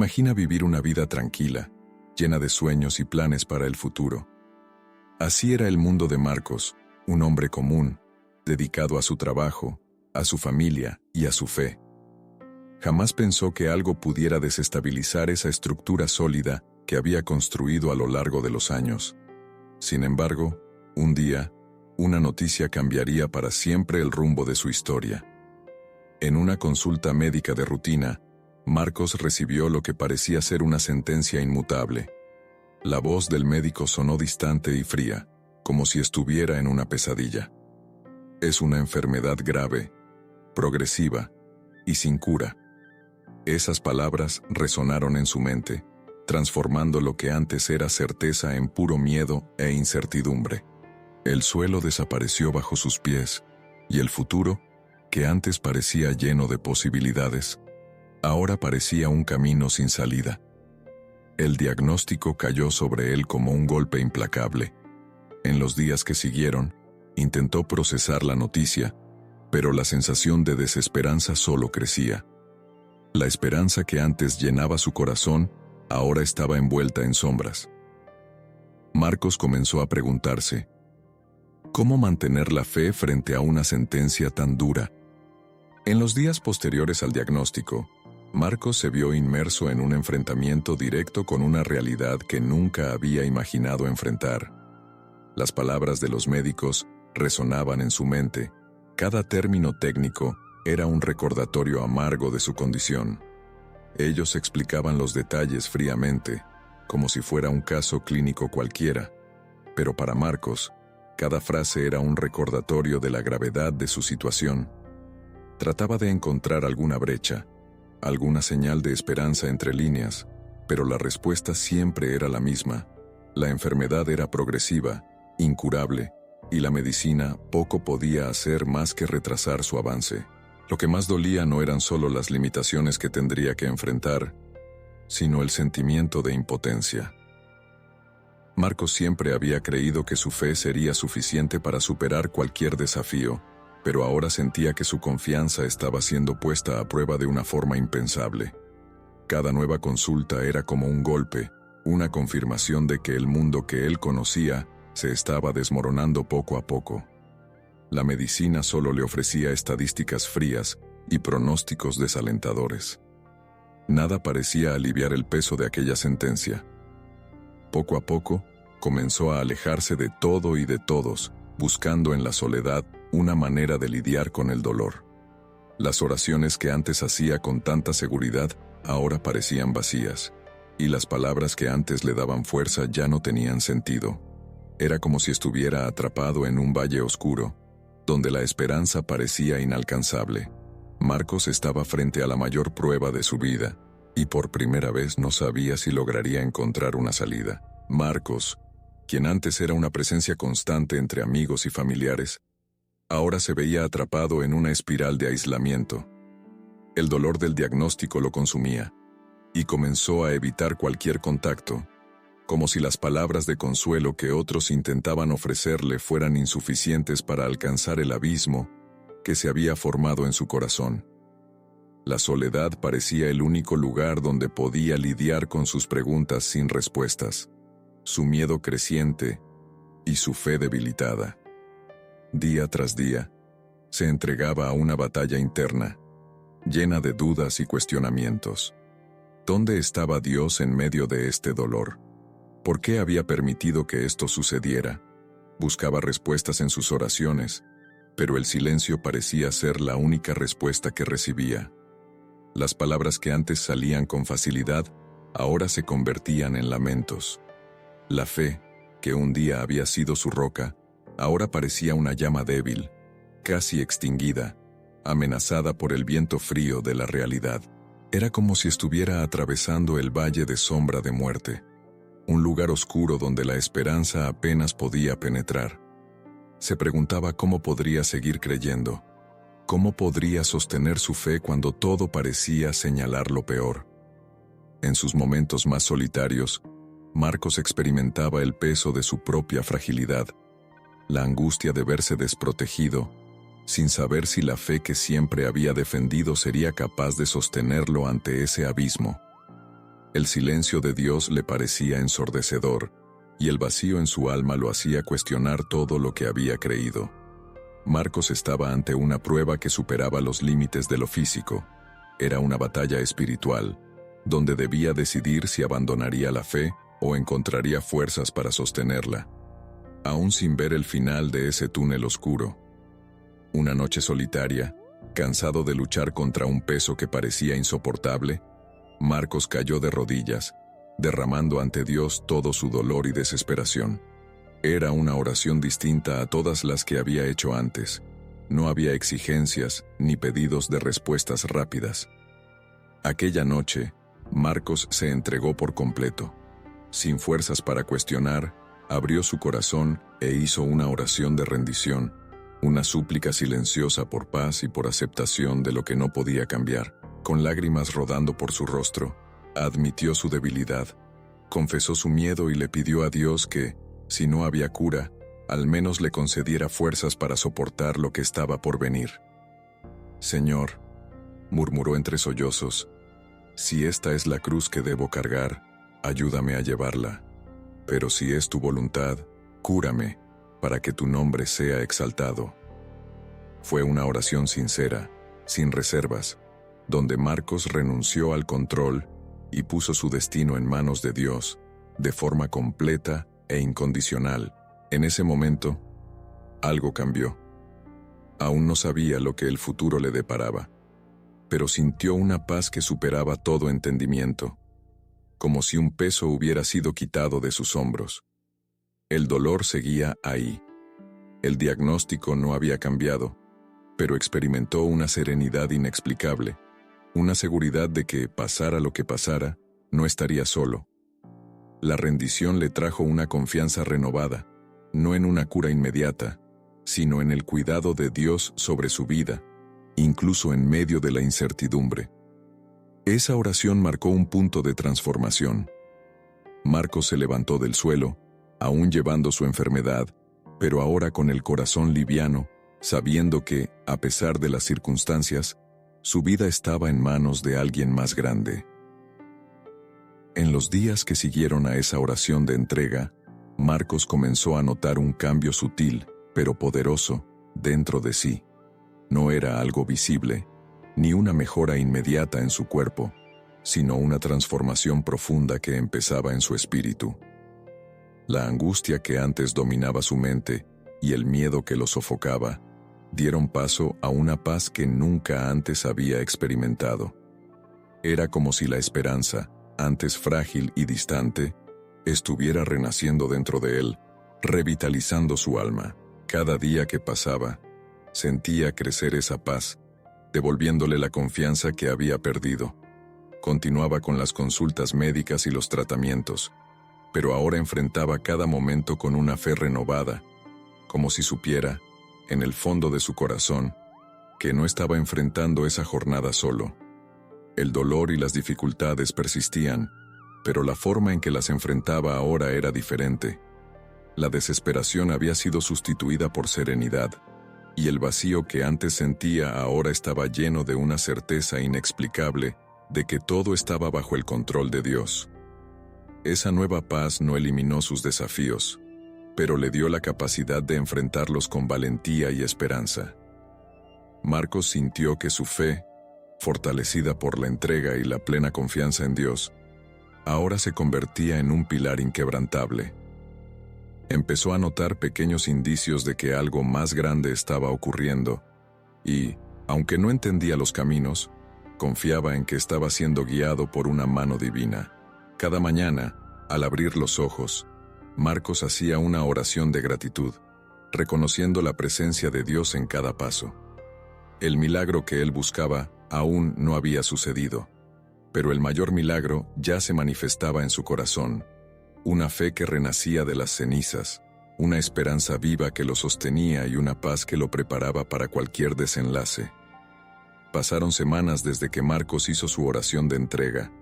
imagina vivir una vida tranquila, llena de sueños y planes para el futuro. Así era el mundo de Marcos, un hombre común, dedicado a su trabajo, a su familia y a su fe. Jamás pensó que algo pudiera desestabilizar esa estructura sólida que había construido a lo largo de los años. Sin embargo, un día, una noticia cambiaría para siempre el rumbo de su historia. En una consulta médica de rutina, Marcos recibió lo que parecía ser una sentencia inmutable. La voz del médico sonó distante y fría, como si estuviera en una pesadilla. Es una enfermedad grave, progresiva y sin cura. Esas palabras resonaron en su mente, transformando lo que antes era certeza en puro miedo e incertidumbre. El suelo desapareció bajo sus pies, y el futuro, que antes parecía lleno de posibilidades, ahora parecía un camino sin salida. El diagnóstico cayó sobre él como un golpe implacable. En los días que siguieron, intentó procesar la noticia, pero la sensación de desesperanza solo crecía. La esperanza que antes llenaba su corazón, ahora estaba envuelta en sombras. Marcos comenzó a preguntarse, ¿cómo mantener la fe frente a una sentencia tan dura? En los días posteriores al diagnóstico, Marcos se vio inmerso en un enfrentamiento directo con una realidad que nunca había imaginado enfrentar. Las palabras de los médicos resonaban en su mente. Cada término técnico era un recordatorio amargo de su condición. Ellos explicaban los detalles fríamente, como si fuera un caso clínico cualquiera, pero para Marcos, cada frase era un recordatorio de la gravedad de su situación. Trataba de encontrar alguna brecha, alguna señal de esperanza entre líneas, pero la respuesta siempre era la misma. La enfermedad era progresiva, incurable, y la medicina poco podía hacer más que retrasar su avance. Lo que más dolía no eran solo las limitaciones que tendría que enfrentar, sino el sentimiento de impotencia. Marcos siempre había creído que su fe sería suficiente para superar cualquier desafío, pero ahora sentía que su confianza estaba siendo puesta a prueba de una forma impensable. Cada nueva consulta era como un golpe, una confirmación de que el mundo que él conocía se estaba desmoronando poco a poco. La medicina solo le ofrecía estadísticas frías y pronósticos desalentadores. Nada parecía aliviar el peso de aquella sentencia. Poco a poco, comenzó a alejarse de todo y de todos, buscando en la soledad una manera de lidiar con el dolor. Las oraciones que antes hacía con tanta seguridad ahora parecían vacías, y las palabras que antes le daban fuerza ya no tenían sentido. Era como si estuviera atrapado en un valle oscuro, donde la esperanza parecía inalcanzable. Marcos estaba frente a la mayor prueba de su vida, y por primera vez no sabía si lograría encontrar una salida. Marcos, quien antes era una presencia constante entre amigos y familiares, ahora se veía atrapado en una espiral de aislamiento. El dolor del diagnóstico lo consumía, y comenzó a evitar cualquier contacto, como si las palabras de consuelo que otros intentaban ofrecerle fueran insuficientes para alcanzar el abismo que se había formado en su corazón. La soledad parecía el único lugar donde podía lidiar con sus preguntas sin respuestas, su miedo creciente y su fe debilitada. Día tras día, se entregaba a una batalla interna, llena de dudas y cuestionamientos. ¿Dónde estaba Dios en medio de este dolor? ¿Por qué había permitido que esto sucediera? Buscaba respuestas en sus oraciones, pero el silencio parecía ser la única respuesta que recibía. Las palabras que antes salían con facilidad, ahora se convertían en lamentos. La fe, que un día había sido su roca, ahora parecía una llama débil, casi extinguida, amenazada por el viento frío de la realidad. Era como si estuviera atravesando el valle de sombra de muerte, un lugar oscuro donde la esperanza apenas podía penetrar. Se preguntaba cómo podría seguir creyendo, cómo podría sostener su fe cuando todo parecía señalar lo peor. En sus momentos más solitarios, Marcos experimentaba el peso de su propia fragilidad, la angustia de verse desprotegido, sin saber si la fe que siempre había defendido sería capaz de sostenerlo ante ese abismo. El silencio de Dios le parecía ensordecedor, y el vacío en su alma lo hacía cuestionar todo lo que había creído. Marcos estaba ante una prueba que superaba los límites de lo físico. Era una batalla espiritual, donde debía decidir si abandonaría la fe o encontraría fuerzas para sostenerla, aún sin ver el final de ese túnel oscuro. Una noche solitaria, cansado de luchar contra un peso que parecía insoportable, Marcos cayó de rodillas, derramando ante Dios todo su dolor y desesperación. Era una oración distinta a todas las que había hecho antes. No había exigencias ni pedidos de respuestas rápidas. Aquella noche, Marcos se entregó por completo. Sin fuerzas para cuestionar, abrió su corazón e hizo una oración de rendición, una súplica silenciosa por paz y por aceptación de lo que no podía cambiar. Con lágrimas rodando por su rostro, admitió su debilidad, confesó su miedo y le pidió a Dios que, si no había cura, al menos le concediera fuerzas para soportar lo que estaba por venir. «Señor», murmuró entre sollozos, «si esta es la cruz que debo cargar, ayúdame a llevarla. Pero si es tu voluntad, cúrame, para que tu nombre sea exaltado». Fue una oración sincera, sin reservas, donde Marcos renunció al control y puso su destino en manos de Dios, de forma completa e incondicional. En ese momento, algo cambió. Aún no sabía lo que el futuro le deparaba, pero sintió una paz que superaba todo entendimiento, como si un peso hubiera sido quitado de sus hombros. El dolor seguía ahí. El diagnóstico no había cambiado, pero experimentó una serenidad inexplicable, una seguridad de que, pasara lo que pasara, no estaría solo. La rendición le trajo una confianza renovada, no en una cura inmediata, sino en el cuidado de Dios sobre su vida, incluso en medio de la incertidumbre. Esa oración marcó un punto de transformación. Marcos se levantó del suelo, aún llevando su enfermedad, pero ahora con el corazón liviano, sabiendo que, a pesar de las circunstancias, su vida estaba en manos de alguien más grande. En los días que siguieron a esa oración de entrega, Marcos comenzó a notar un cambio sutil, pero poderoso, dentro de sí. No era algo visible, ni una mejora inmediata en su cuerpo, sino una transformación profunda que empezaba en su espíritu. La angustia que antes dominaba su mente y el miedo que lo sofocaba, dieron paso a una paz que nunca antes había experimentado. Era como si la esperanza, antes frágil y distante, estuviera renaciendo dentro de él, revitalizando su alma. Cada día que pasaba, sentía crecer esa paz, devolviéndole la confianza que había perdido. Continuaba con las consultas médicas y los tratamientos, pero ahora enfrentaba cada momento con una fe renovada, como si supiera, en el fondo de su corazón, que no estaba enfrentando esa jornada solo. El dolor y las dificultades persistían, pero la forma en que las enfrentaba ahora era diferente. La desesperación había sido sustituida por serenidad, y el vacío que antes sentía ahora estaba lleno de una certeza inexplicable de que todo estaba bajo el control de Dios. Esa nueva paz no eliminó sus desafíos, pero le dio la capacidad de enfrentarlos con valentía y esperanza. Marcos sintió que su fe, fortalecida por la entrega y la plena confianza en Dios, ahora se convertía en un pilar inquebrantable. Empezó a notar pequeños indicios de que algo más grande estaba ocurriendo y, aunque no entendía los caminos, confiaba en que estaba siendo guiado por una mano divina. Cada mañana, al abrir los ojos, Marcos hacía una oración de gratitud, reconociendo la presencia de Dios en cada paso. El milagro que él buscaba aún no había sucedido, pero el mayor milagro ya se manifestaba en su corazón, una fe que renacía de las cenizas, una esperanza viva que lo sostenía y una paz que lo preparaba para cualquier desenlace. Pasaron semanas desde que Marcos hizo su oración de entrega,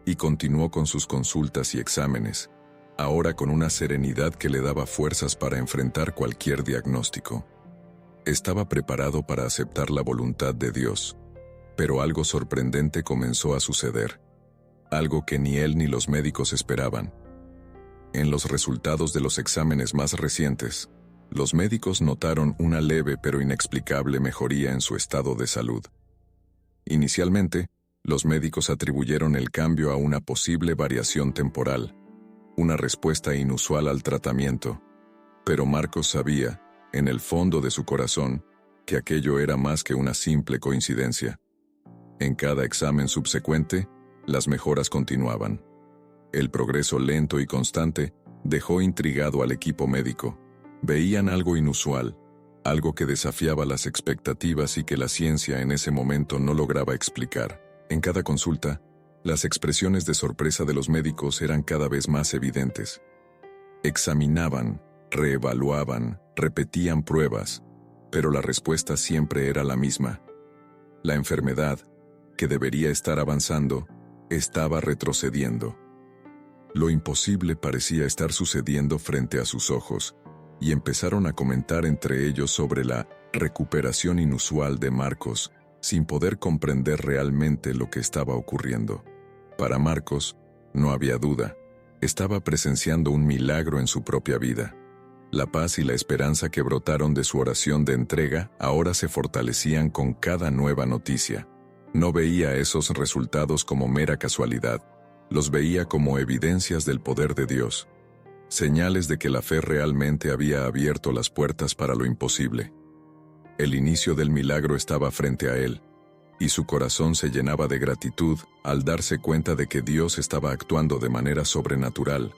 y continuó con sus consultas y exámenes, ahora con una serenidad que le daba fuerzas para enfrentar cualquier diagnóstico. Estaba preparado para aceptar la voluntad de Dios, pero algo sorprendente comenzó a suceder. algo que ni él ni los médicos esperaban. En los resultados de los exámenes más recientes, los médicos notaron una leve pero inexplicable mejoría en su estado de salud. Inicialmente, los médicos atribuyeron el cambio a una posible variación temporal, una respuesta inusual al tratamiento, pero Marcos sabía, en el fondo de su corazón, que aquello era más que una simple coincidencia. En cada examen subsecuente, las mejoras continuaban. El progreso lento y constante dejó intrigado al equipo médico. Veían algo inusual, algo que desafiaba las expectativas y que la ciencia en ese momento no lograba explicar. En cada consulta, las expresiones de sorpresa de los médicos eran cada vez más evidentes. Examinaban, reevaluaban, repetían pruebas, pero la respuesta siempre era la misma. La enfermedad, que debería estar avanzando, estaba retrocediendo. Lo imposible parecía estar sucediendo frente a sus ojos, y empezaron a comentar entre ellos sobre la recuperación inusual de Marcos, sin poder comprender realmente lo que estaba ocurriendo. Para Marcos, no había duda, estaba presenciando un milagro en su propia vida. La paz y la esperanza que brotaron de su oración de entrega ahora se fortalecían con cada nueva noticia. No veía esos resultados como mera casualidad, los veía como evidencias del poder de Dios, señales de que la fe realmente había abierto las puertas para lo imposible. El inicio del milagro estaba frente a él, y su corazón se llenaba de gratitud al darse cuenta de que Dios estaba actuando de manera sobrenatural,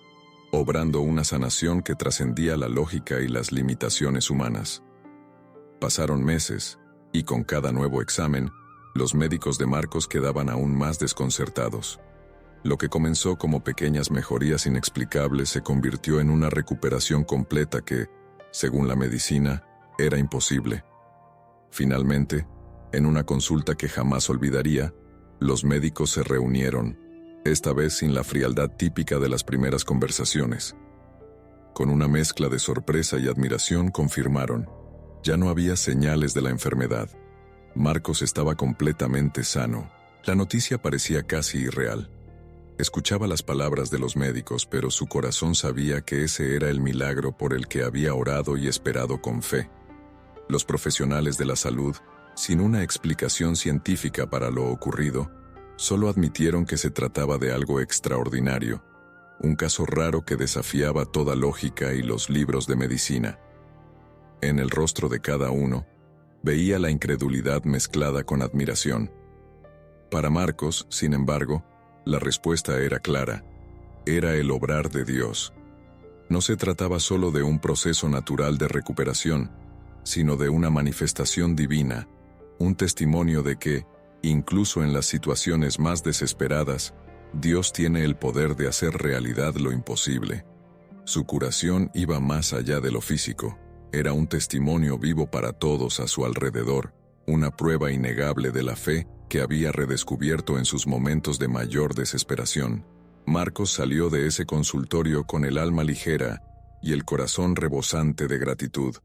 obrando una sanación que trascendía la lógica y las limitaciones humanas. Pasaron meses, y con cada nuevo examen, los médicos de Marcos quedaban aún más desconcertados. Lo que comenzó como pequeñas mejorías inexplicables se convirtió en una recuperación completa que, según la medicina, era imposible. Finalmente, en una consulta que jamás olvidaría, los médicos se reunieron, esta vez sin la frialdad típica de las primeras conversaciones. Con una mezcla de sorpresa y admiración confirmaron, ya no había señales de la enfermedad. Marcos estaba completamente sano. La noticia parecía casi irreal. Escuchaba las palabras de los médicos, pero su corazón sabía que ese era el milagro por el que había orado y esperado con fe. Los profesionales de la salud, sin una explicación científica para lo ocurrido, solo admitieron que se trataba de algo extraordinario, un caso raro que desafiaba toda lógica y los libros de medicina. En el rostro de cada uno, veía la incredulidad mezclada con admiración. Para Marcos, sin embargo, la respuesta era clara. Era el obrar de Dios. No se trataba solo de un proceso natural de recuperación, sino de una manifestación divina, un testimonio de que, incluso en las situaciones más desesperadas, Dios tiene el poder de hacer realidad lo imposible. Su curación iba más allá de lo físico. Era un testimonio vivo para todos a su alrededor, una prueba innegable de la fe que había redescubierto en sus momentos de mayor desesperación. Marcos salió de ese consultorio con el alma ligera y el corazón rebosante de gratitud.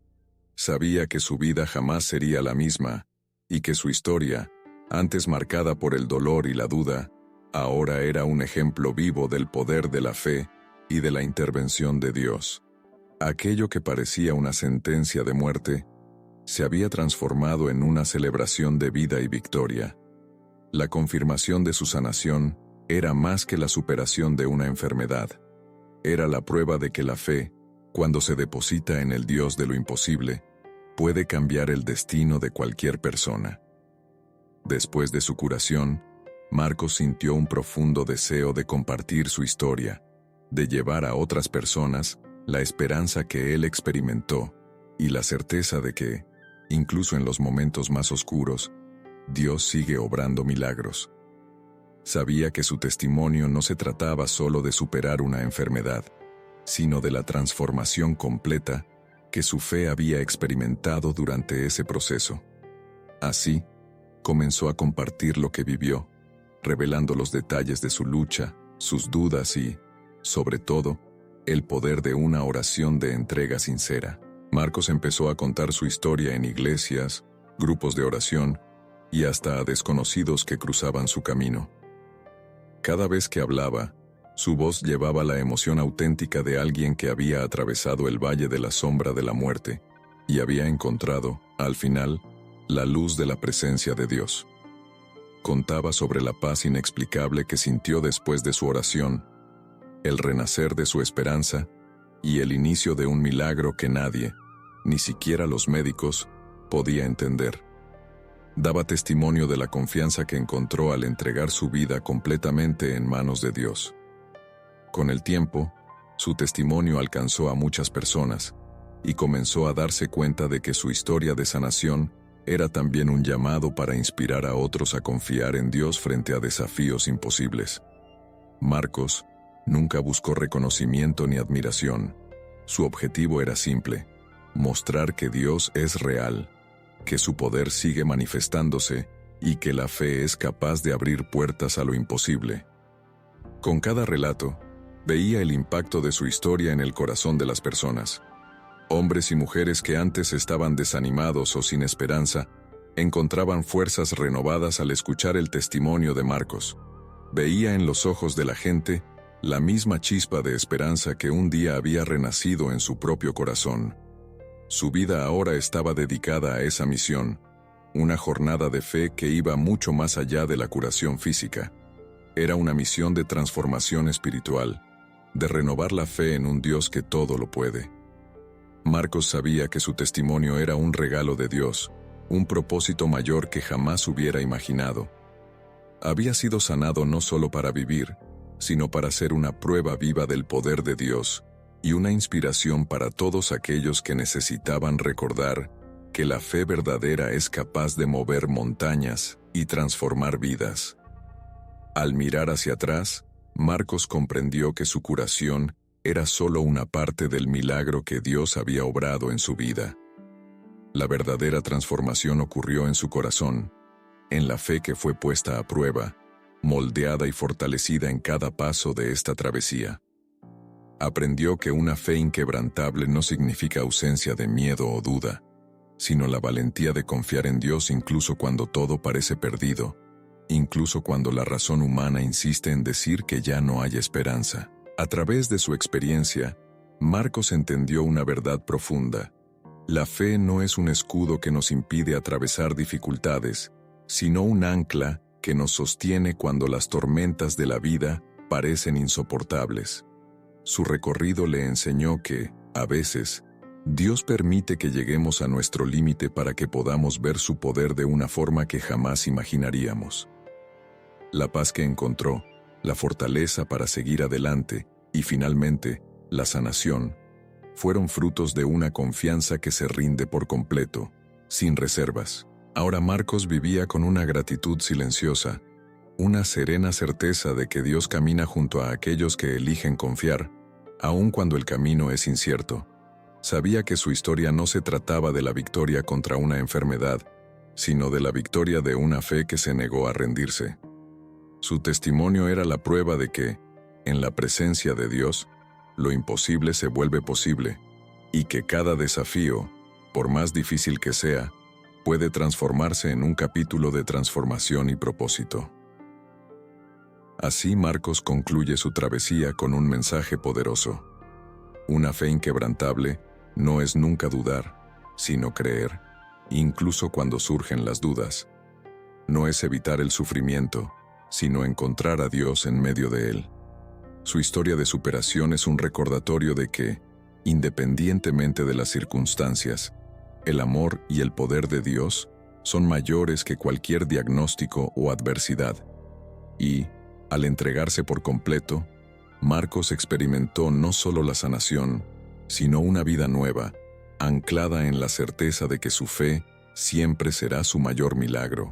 Sabía que su vida jamás sería la misma, y que su historia, antes marcada por el dolor y la duda, ahora era un ejemplo vivo del poder de la fe y de la intervención de Dios. Aquello que parecía una sentencia de muerte, se había transformado en una celebración de vida y victoria. La confirmación de su sanación era más que la superación de una enfermedad. Era la prueba de que la fe, cuando se deposita en el Dios de lo imposible, puede cambiar el destino de cualquier persona. Después de su curación, Marcos sintió un profundo deseo de compartir su historia, de llevar a otras personas la esperanza que él experimentó y la certeza de que, incluso en los momentos más oscuros, Dios sigue obrando milagros. Sabía que su testimonio no se trataba solo de superar una enfermedad, sino de la transformación completa que su fe había experimentado durante ese proceso. Así, comenzó a compartir lo que vivió, revelando los detalles de su lucha, sus dudas y, sobre todo, el poder de una oración de entrega sincera. Marcos empezó a contar su historia en iglesias, grupos de oración y hasta a desconocidos que cruzaban su camino. Cada vez que hablaba, su voz llevaba la emoción auténtica de alguien que había atravesado el valle de la sombra de la muerte y había encontrado, al final, la luz de la presencia de Dios. Contaba sobre la paz inexplicable que sintió después de su oración, el renacer de su esperanza y el inicio de un milagro que nadie, ni siquiera los médicos, podía entender. Daba testimonio de la confianza que encontró al entregar su vida completamente en manos de Dios. Con el tiempo, su testimonio alcanzó a muchas personas y comenzó a darse cuenta de que su historia de sanación era también un llamado para inspirar a otros a confiar en Dios frente a desafíos imposibles. Marcos nunca buscó reconocimiento ni admiración. Su objetivo era simple: mostrar que Dios es real, que su poder sigue manifestándose y que la fe es capaz de abrir puertas a lo imposible. Con cada relato, veía el impacto de su historia en el corazón de las personas. Hombres y mujeres que antes estaban desanimados o sin esperanza, encontraban fuerzas renovadas al escuchar el testimonio de Marcos. Veía en los ojos de la gente la misma chispa de esperanza que un día había renacido en su propio corazón. Su vida ahora estaba dedicada a esa misión, una jornada de fe que iba mucho más allá de la curación física. Era una misión de transformación espiritual, de renovar la fe en un Dios que todo lo puede. Marcos sabía que su testimonio era un regalo de Dios, un propósito mayor que jamás hubiera imaginado. Había sido sanado no solo para vivir, sino para ser una prueba viva del poder de Dios y una inspiración para todos aquellos que necesitaban recordar que la fe verdadera es capaz de mover montañas y transformar vidas. Al mirar hacia atrás, Marcos comprendió que su curación era solo una parte del milagro que Dios había obrado en su vida. La verdadera transformación ocurrió en su corazón, en la fe que fue puesta a prueba, moldeada y fortalecida en cada paso de esta travesía. Aprendió que una fe inquebrantable no significa ausencia de miedo o duda, sino la valentía de confiar en Dios incluso cuando todo parece perdido, incluso cuando la razón humana insiste en decir que ya no hay esperanza. A través de su experiencia, Marcos entendió una verdad profunda. La fe no es un escudo que nos impide atravesar dificultades, sino un ancla que nos sostiene cuando las tormentas de la vida parecen insoportables. Su recorrido le enseñó que, a veces, Dios permite que lleguemos a nuestro límite para que podamos ver su poder de una forma que jamás imaginaríamos. La paz que encontró, la fortaleza para seguir adelante y, finalmente, la sanación, fueron frutos de una confianza que se rinde por completo, sin reservas. Ahora Marcos vivía con una gratitud silenciosa, una serena certeza de que Dios camina junto a aquellos que eligen confiar, aun cuando el camino es incierto. Sabía que su historia no se trataba de la victoria contra una enfermedad, sino de la victoria de una fe que se negó a rendirse. Su testimonio era la prueba de que, en la presencia de Dios, lo imposible se vuelve posible, y que cada desafío, por más difícil que sea, puede transformarse en un capítulo de transformación y propósito. Así Marcos concluye su travesía con un mensaje poderoso. Una fe inquebrantable no es nunca dudar, sino creer, incluso cuando surgen las dudas. No es evitar el sufrimiento, sino encontrar a Dios en medio de él. Su historia de superación es un recordatorio de que, independientemente de las circunstancias, el amor y el poder de Dios son mayores que cualquier diagnóstico o adversidad. Y, al entregarse por completo, Marcos experimentó no solo la sanación, sino una vida nueva, anclada en la certeza de que su fe siempre será su mayor milagro.